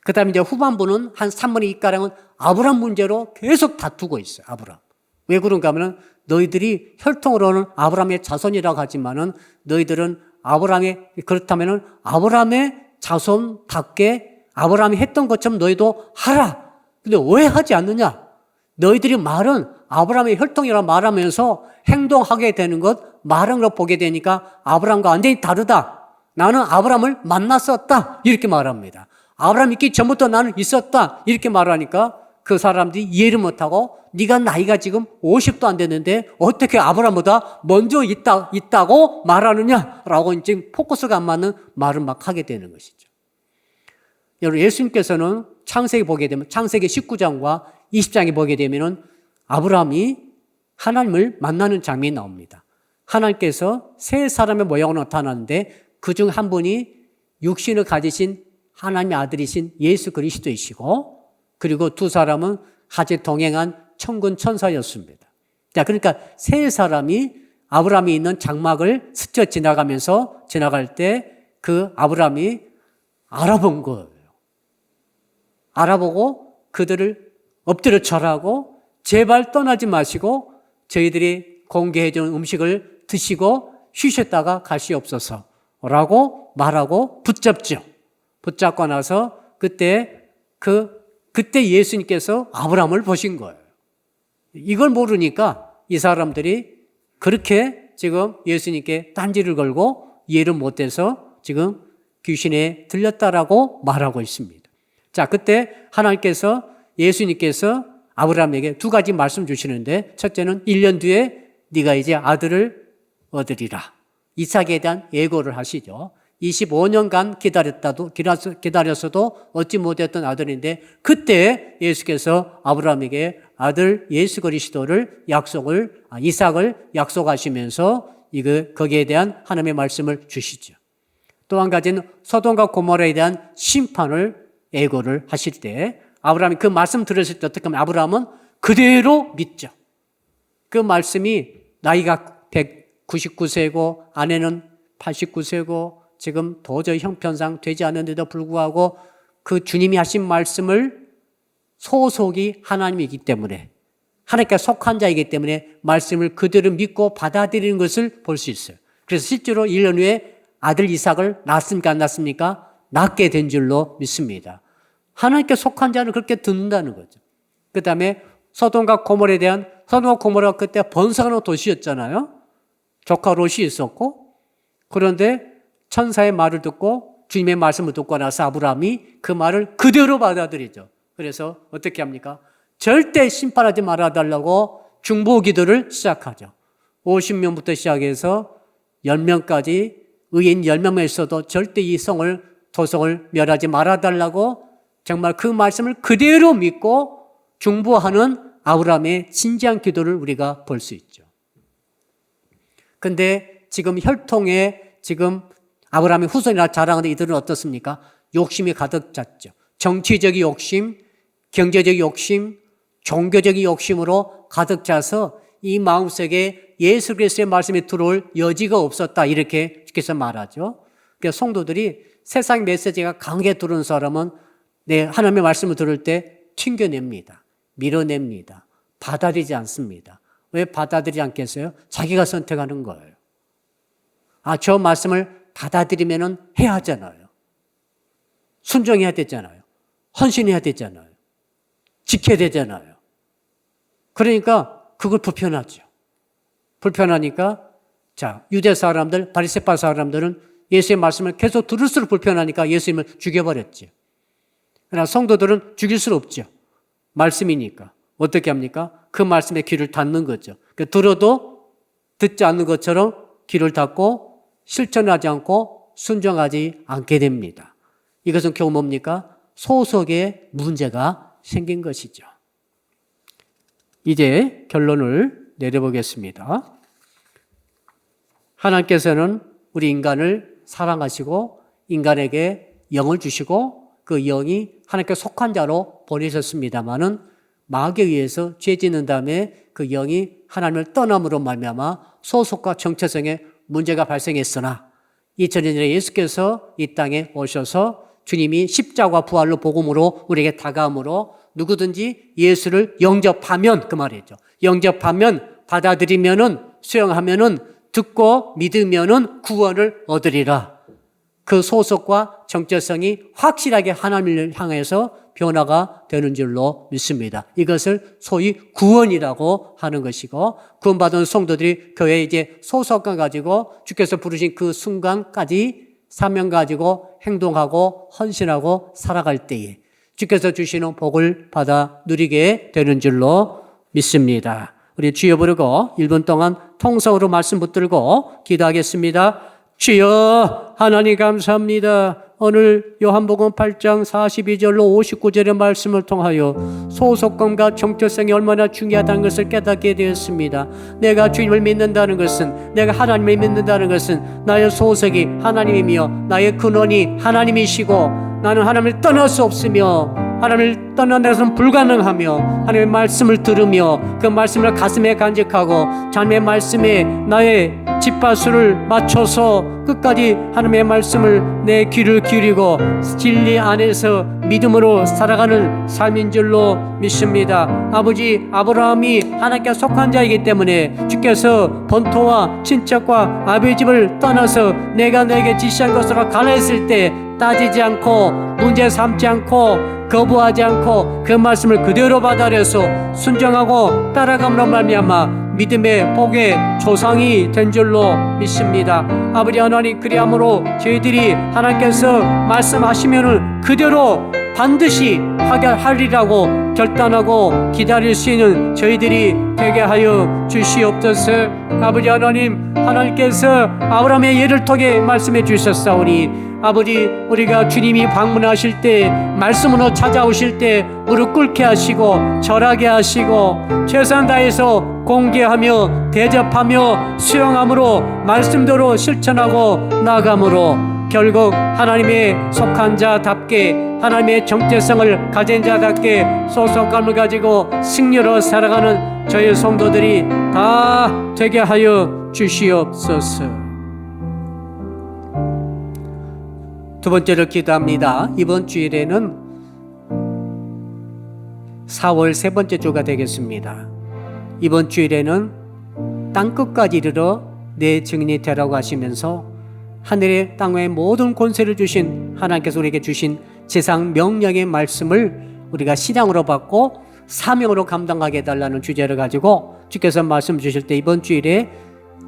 그 다음에 이제 후반부는 한 3분의 2가량은 아브라함 문제로 계속 다투고 있어요. 아브라함. 왜 그런가 하면 너희들이 혈통으로는 아브라함의 자손이라고 하지만은 너희들은 그렇다면은 아브라함의 자손답게 아브라함이 했던 것처럼 너희도 하라. 근데 왜 하지 않느냐? 너희들이 말은 아브라함의 혈통이라고 말하면서 행동하게 되는 것, 말한 걸 보게 되니까 아브라함과 완전히 다르다. 나는 아브라함을 만났었다. 이렇게 말합니다. 아브라함 있기 전부터 나는 있었다. 이렇게 말하니까 그 사람들이 이해를 못하고 네가 나이가 지금 50도 안 됐는데 어떻게 아브라함보다 먼저 있다고 말하느냐라고 지금 포커스가 안 맞는 말을 막 하게 되는 것이죠. 여러분, 예수님께서는 창세기 보게 되면 창세기 19장과 20장에 보게 되면은 아브라함이 하나님을 만나는 장면이 나옵니다. 하나님께서 세 사람의 모양으로 나타나는데 그중 한 분이 육신을 가지신 하나님의 아들이신 예수 그리스도이시고, 그리고 두 사람은 같이 동행한 천군 천사였습니다. 자, 그러니까 세 사람이 아브라함이 있는 장막을 스쳐 지나갈 때 그 아브라함이 알아본 거예요. 알아보고 그들을 엎드려 절하고 제발 떠나지 마시고 저희들이 공개해 준 음식을 드시고 쉬셨다가 가시옵소서라고 말하고 붙잡죠. 붙잡고 나서 그때 예수님께서 아브라함을 보신 거예요. 이걸 모르니까 이 사람들이 그렇게 지금 예수님께 딴지를 걸고 이해를 못해서 지금 귀신에 들렸다라고 말하고 있습니다. 자, 그때 예수님께서 아브라함에게 두 가지 말씀 주시는데, 첫째는 1년 뒤에 네가 이제 아들을 얻으리라. 이삭에 대한 예고를 하시죠. 25년간 기다렸어도 얻지 못했던 아들인데, 그때 예수께서 아브라함에게 아들 예수 그리스도를 이삭을 약속하시면서 거기에 대한 하나님의 말씀을 주시죠. 또 한 가지는 소돔과 고모라에 대한 심판을 예고를 하실 때 아브라함이 그 말씀 들었을 때 어떻게 하면 아브라함은 그대로 믿죠. 그 말씀이 나이가 199세고 아내는 89세고 지금 도저히 형편상 되지 않는데도 불구하고 그 주님이 하신 말씀을 소속이 하나님이기 때문에, 하나님께 속한 자이기 때문에 말씀을 그대로 믿고 받아들이는 것을 볼 수 있어요. 그래서 실제로 1년 후에 아들 이삭을 낳았습니까? 안 낳았습니까? 낳게 된 줄로 믿습니다. 하나님께 속한 자는 그렇게 듣는다는 거죠. 그 다음에 소돔과 고모라가 그때 번성하는 도시였잖아요. 조카 롯이 있었고, 그런데 천사의 말을 듣고 주님의 말씀을 듣고 나서 아브라함이 그 말을 그대로 받아들이죠. 그래서 어떻게 합니까? 절대 심판하지 말아달라고 중보 기도를 시작하죠. 50명부터 시작해서 10명까지 의인 10명만 있어도 절대 이 도성을 멸하지 말아달라고 정말 그 말씀을 그대로 믿고 중보하는 아브라함의 진지한 기도를 우리가 볼 수 있죠. 근데 지금 혈통에 지금 아브라함의 후손이라 자랑하는 이들은 어떻습니까? 욕심이 가득 찼죠. 정치적인 욕심, 경제적인 욕심, 종교적인 욕심으로 가득 차서 이 마음속에 예수 그리스도의 말씀이 들어올 여지가 없었다, 이렇게 주께서 말하죠. 그래서 성도들이 세상 메시지가 강하게 들어오는 사람은 하나님의 말씀을 들을 때 튕겨냅니다. 밀어냅니다. 받아들이지 않습니다. 왜 받아들이지 않겠어요? 자기가 선택하는 거예요. 저 말씀을 받아들이면은 해야 하잖아요. 순종해야 되잖아요. 헌신해야 되잖아요. 지켜야 되잖아요. 그러니까 그걸 불편하죠. 불편하니까 자, 유대 사람들, 바리새파 사람들은 예수의 말씀을 계속 들을수록 불편하니까 예수님을 죽여버렸죠. 그러나 성도들은 죽일 수 없죠. 말씀이니까. 어떻게 합니까? 그 말씀에 귀를 닫는 거죠. 들어도 듣지 않는 것처럼 귀를 닫고 실천하지 않고 순종하지 않게 됩니다. 이것은 결국 뭡니까? 소속에 문제가 생긴 것이죠. 이제 결론을 내려보겠습니다. 하나님께서는 우리 인간을 사랑하시고 인간에게 영을 주시고 그 영이 하나님께 속한 자로 보내셨습니다마는 마귀에 의해서 죄 짓는 다음에 그 영이 하나님을 떠남으로 말미암아 소속과 정체성에 문제가 발생했으나 2000년 전에 예수께서 이 땅에 오셔서 주님이 십자가 부활로 복음으로 우리에게 다가옴으로 누구든지 예수를 영접하면 그 말이죠. 영접하면 받아들이면은 수용하면은 듣고 믿으면은 구원을 얻으리라. 그 소속과 정체성이 확실하게 하나님을 향해서 변화가 되는 줄로 믿습니다. 이것을 소위 구원이라고 하는 것이고 구원받은 성도들이 교회에 이제 소속감 가지고 주께서 부르신 그 순간까지 사명 가지고 행동하고 헌신하고 살아갈 때에 주께서 주시는 복을 받아 누리게 되는 줄로 믿습니다. 우리 주여 부르고 1분 동안 통성으로 말씀 붙들고 기도하겠습니다. 주여 하나님 감사합니다. 오늘 요한복음 8장 42절로 59절의 말씀을 통하여 소속감과 정체성이 얼마나 중요하다는 것을 깨닫게 되었습니다. 내가 주님을 믿는다는 것은, 내가 하나님을 믿는다는 것은 나의 소속이 하나님이며 나의 근원이 하나님이시고 나는 하나님을 떠날 수 없으며 하나님을 떠난 데서는 불가능하며 하나님의 말씀을 들으며 그 말씀을 가슴에 간직하고 하나님의 말씀에 나의 짚바수를 맞춰서 끝까지 하나님의 말씀을 내 귀를 기울이고 진리 안에서 믿음으로 살아가는 삶인 줄로 믿습니다. 아버지 아브라함이 하나님께 속한 자이기 때문에 주께서 본토와 친척과 아버지 집을 떠나서 내가 내게 지시한 것으로 가라 했을 때 따지지 않고 문제 삼지 않고 거부하지 않고 그 말씀을 그대로 받아들여서 순종하고 따라감으로 말미암아 믿음의 복의 조상이 된 줄로 믿습니다. 아버지 하나님 그리함으로 저희들이 하나님께서 말씀하시면은 그대로 반드시 하게 하리라고 결단하고 기다릴 수 있는 저희들이 되게 하여 주시옵소서. 아버지 하나님께서 아브라함의 예를 통해 말씀해 주셨사오니 아버지 우리가 주님이 방문하실 때 말씀으로 찾아오실 때 무릎 꿇게 하시고 절하게 하시고 최선 다해서 공개하며 대접하며 수용함으로 말씀대로 실천하고 나아감으로 결국 하나님의 속한 자답게 하나님의 정체성을 가진 자답게 소속감을 가지고 승리로 살아가는 저희 성도들이 다 되게 하여 주시옵소서. 두 번째로 기도합니다. 이번 주일에는 4월 세 번째 주가 되겠습니다. 이번 주일에는 땅끝까지 이르러 내 증인이 되라고 하시면서 하늘의 땅의 모든 권세를 주신 하나님께서 우리에게 주신 제상 명령의 말씀을 우리가 신앙으로 받고 사명으로 감당하게 해달라는 주제를 가지고 주께서 말씀 주실 때 이번 주일에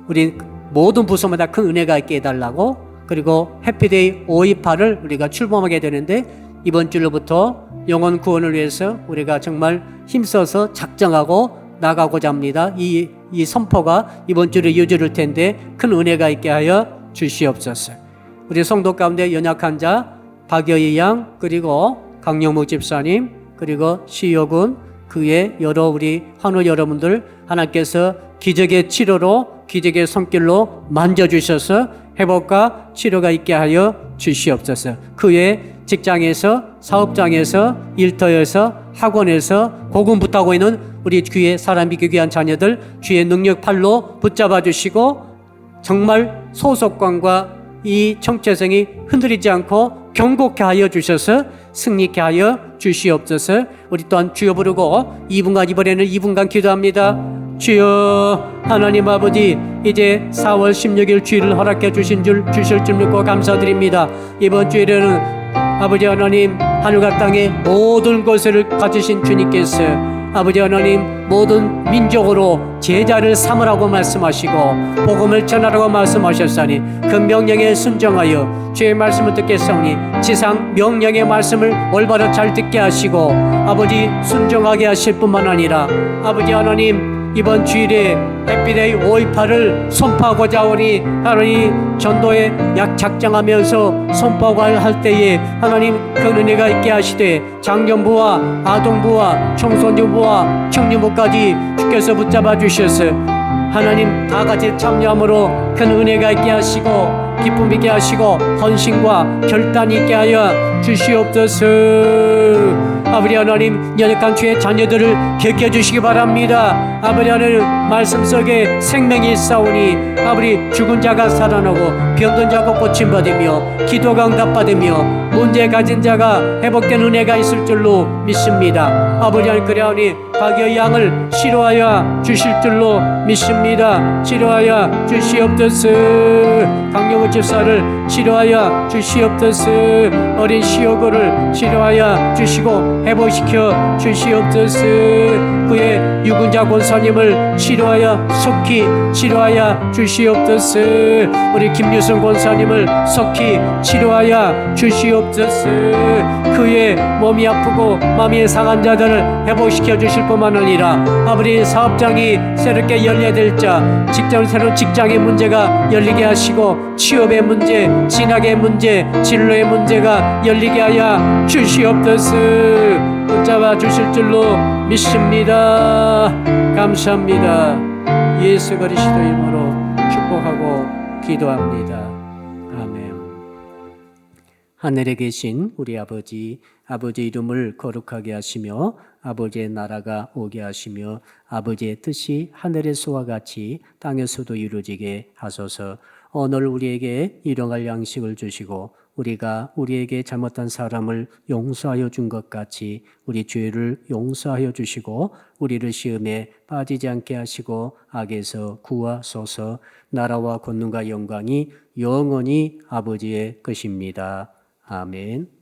우리 모든 부서마다 큰 은혜가 있게 해달라고 그리고 해피데이 528을 우리가 출범하게 되는데 이번 주로부터 영혼 구원을 위해서 우리가 정말 힘써서 작정하고 나가고자 합니다. 이 선포가 이번 주를 이어질 텐데 큰 은혜가 있게 하여 주시옵소서. 우리 성도 가운데 연약한 자 박여희 양 그리고 강영목 집사님 그리고 시효군 그의 여러 우리 환우 여러분들 하나님께서 기적의 치료로 기적의 손길로 만져주셔서 회복과 치료가 있게 하여 주시옵소서. 그의 직장에서 사업장에서 일터에서 학원에서 복음 붙하고 있는 우리 주의 사람이 귀한 자녀들 주의 능력 팔로 붙잡아 주시고 정말 소속감과 이 정체성이 흔들리지 않고 경고케 하여 주셔서 승리케 하여 주시옵소서. 우리 또한 주여 부르고 2분간 이번에는 2분간 기도합니다. 주여 하나님 아버지, 이제 4월 16일 주일을 허락해 주실 줄 믿고 감사드립니다. 이번 주일에는 아버지 하나님, 하늘과 땅의 모든 것을 가지신 주님께서 아버지 하나님, 모든 민족으로 제자를 삼으라고 말씀하시고 복음을 전하라고 말씀하셨사니 그 명령에 순종하여 주의 말씀을 듣겠사오니 지상 명령의 말씀을 올바로 잘 듣게 하시고 아버지 순종하게 하실 뿐만 아니라 아버지 하나님, 이번 주일에 해피데이 5.18을 선포하고자 하오니 하나님, 전도에 작정하면서 선포가 할 때에 하나님 그 은혜가 있게 하시되 장년부와 아동부와 청소년부와 청년부까지 주께서 붙잡아 주셔서 하나님 다 같이 참여함으로 큰 은혜가 있게 하시고 기쁨 있게 하시고 헌신과 결단 있게 하여 주시옵소서. 아버지 하나님, 연약한 주의 자녀들을 기억해 주시기 바랍니다. 아버지 하나님, 말씀 속에 생명이 있사오니 아버지 죽은 자가 살아나고 병든 자가 고침받으며 기도가 응답받으며 문제 가진 자가 회복된 은혜가 있을 줄로 믿습니다. 아버지 하나님, 그러하니 박여 양을 치료하여 주실 줄로 믿습니다. 치료하여 주시옵소서. 강영우 집사를 치료하여 주시옵소서. 어린 시어고를 치료하여 주시고 회복시켜 주시옵소서. 그의 유근자 권사님을 치료하여 속히 치료하여 주시옵소서. 우리 김유성 권사님을 속히 치료하여 주시옵소서. 그의 몸이 아프고 마음이 상한 자들을 회복시켜 주실 뿐만 아니라 아버지 사업장이 새롭게 열려야 될 자, 새로운 직장의 문제가 열리게 하시고 취업의 문제, 진학의 문제, 진로의 문제가 열리게 하여 주시옵소서. 붙잡아 주실 줄로 믿습니다. 감사합니다. 예수 그리스도 이름으로 축복하고 기도합니다. 아멘. 하늘에 계신 우리 아버지, 아버지 이름을 거룩하게 하시며 아버지의 나라가 오게 하시며 아버지의 뜻이 하늘에서와 같이 땅에서도 이루어지게 하소서. 오늘 우리에게 일용할 양식을 주시고 우리가 우리에게 잘못한 사람을 용서하여 준 것 같이 우리 죄를 용서하여 주시고 우리를 시험에 빠지지 않게 하시고 악에서 구하소서. 나라와 권능과 영광이 영원히 아버지의 것입니다. 아멘.